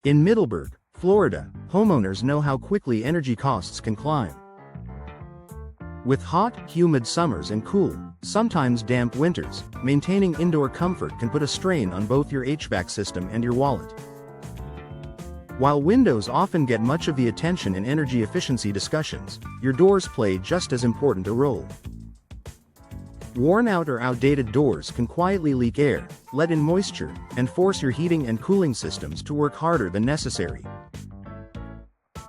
In Middleburg, Florida, homeowners know how quickly energy costs can climb. With hot, humid summers and cool, sometimes damp winters, maintaining indoor comfort can put a strain on both your HVAC system and your wallet. While windows often get much of the attention in energy efficiency discussions, your doors play just as important a role. Worn-out or outdated doors can quietly leak air, let in moisture, and force your heating and cooling systems to work harder than necessary.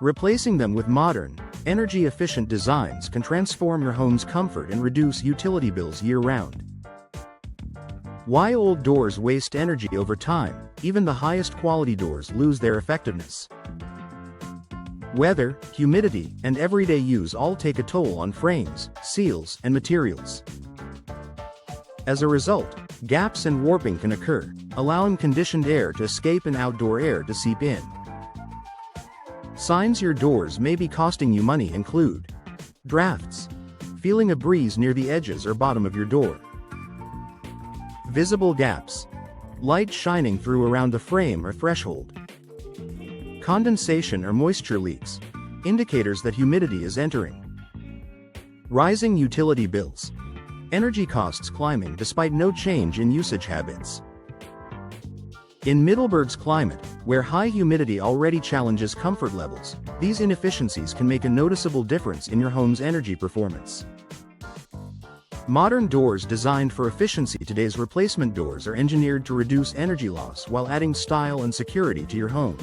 Replacing them with modern, energy-efficient designs can transform your home's comfort and reduce utility bills year-round. Why old doors waste energy over time? Even the highest quality doors lose their effectiveness. Weather, humidity, and everyday use all take a toll on frames, seals, and materials. As a result, gaps and warping can occur, allowing conditioned air to escape and outdoor air to seep in. Signs your doors may be costing you money include drafts, feeling a breeze near the edges or bottom of your door, visible gaps, light shining through around the frame or threshold, condensation or moisture leaks, indicators that humidity is entering, rising utility bills, energy costs climbing despite no change in usage habits. In Middleburg's climate, where high humidity already challenges comfort levels, these inefficiencies can make a noticeable difference in your home's energy performance. Modern doors designed for efficiency. Today's replacement doors are engineered to reduce energy loss while adding style and security to your home.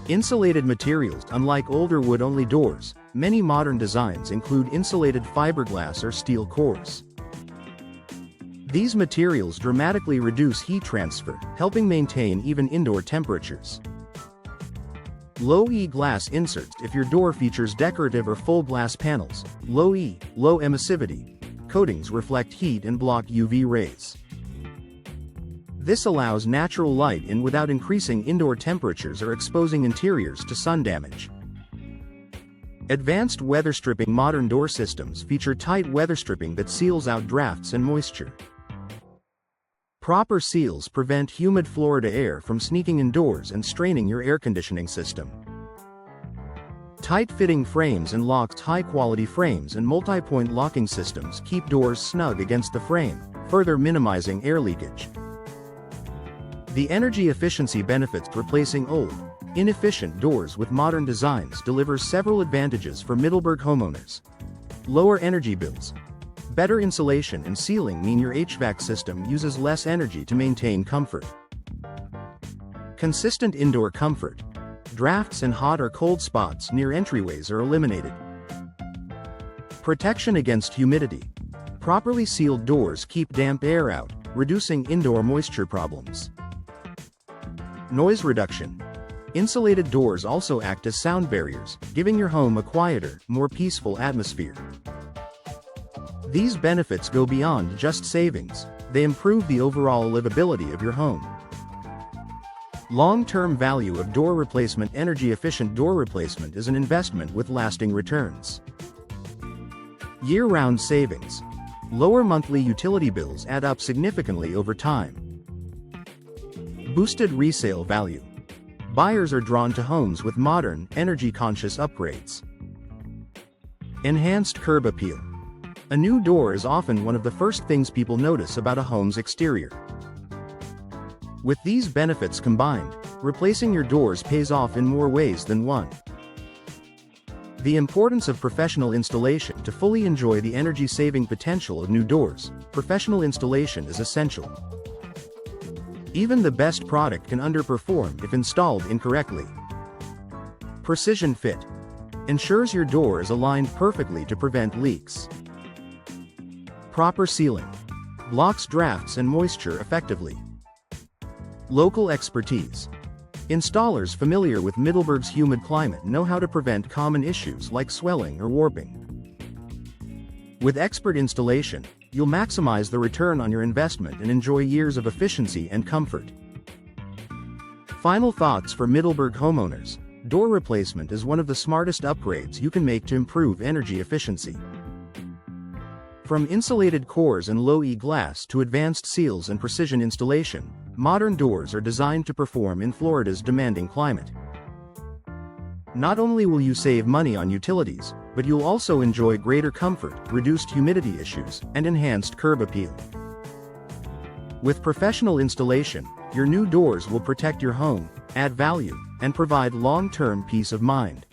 Insulated materials. Unlike older wood-only doors, many modern designs include insulated fiberglass or steel cores. These materials dramatically reduce heat transfer, helping maintain even indoor temperatures. Low-E glass inserts. If your door features decorative or full glass panels, low-E, low emissivity coatings reflect heat and block UV rays. This allows natural light in without increasing indoor temperatures or exposing interiors to sun damage. Advanced weather stripping. Modern door systems feature tight weather stripping that seals out drafts and moisture. Proper seals prevent humid Florida air from sneaking indoors and straining your air conditioning system. Tight-fitting frames and locks. High-quality frames and multi-point locking systems keep doors snug against the frame, further minimizing air leakage. The energy efficiency benefits. Replacing old, inefficient doors with modern designs delivers several advantages for Middleburg homeowners. Lower energy bills. Better insulation and sealing mean your HVAC system uses less energy to maintain comfort. Consistent indoor comfort. Drafts and hot or cold spots near entryways are eliminated. Protection against humidity. Properly sealed doors keep damp air out, reducing indoor moisture problems. Noise reduction. Insulated doors also act as sound barriers, giving your home a quieter, more peaceful atmosphere. These benefits go beyond just savings. They improve the overall livability of your home. Long-term value of door replacement. Energy-efficient door replacement is an investment with lasting returns. Year-round savings. Lower monthly utility bills add up significantly over time. Boosted resale value. Buyers are drawn to homes with modern, energy-conscious upgrades. Enhanced curb appeal. A new door is often one of the first things people notice about a home's exterior. With these benefits combined, replacing your doors pays off in more ways than one. The importance of professional installation. To fully enjoy the energy-saving potential of new doors, professional installation is essential. Even the best product can underperform if installed incorrectly. Precision fit. Ensures your door is aligned perfectly to prevent leaks. Proper sealing. Blocks drafts and moisture effectively. Local expertise. Installers familiar with Middleburg's humid climate know how to prevent common issues like swelling or warping. With expert installation, you'll maximize the return on your investment and enjoy years of efficiency and comfort. Final thoughts for Middleburg homeowners. Door replacement is one of the smartest upgrades you can make to improve energy efficiency. From insulated cores and low-E glass to advanced seals and precision installation, Modern doors are designed to perform in Florida's demanding climate. Not only will you save money on utilities, but you'll also enjoy greater comfort, reduced humidity issues, and enhanced curb appeal. With professional installation, your new doors will protect your home, add value, and provide long-term peace of mind.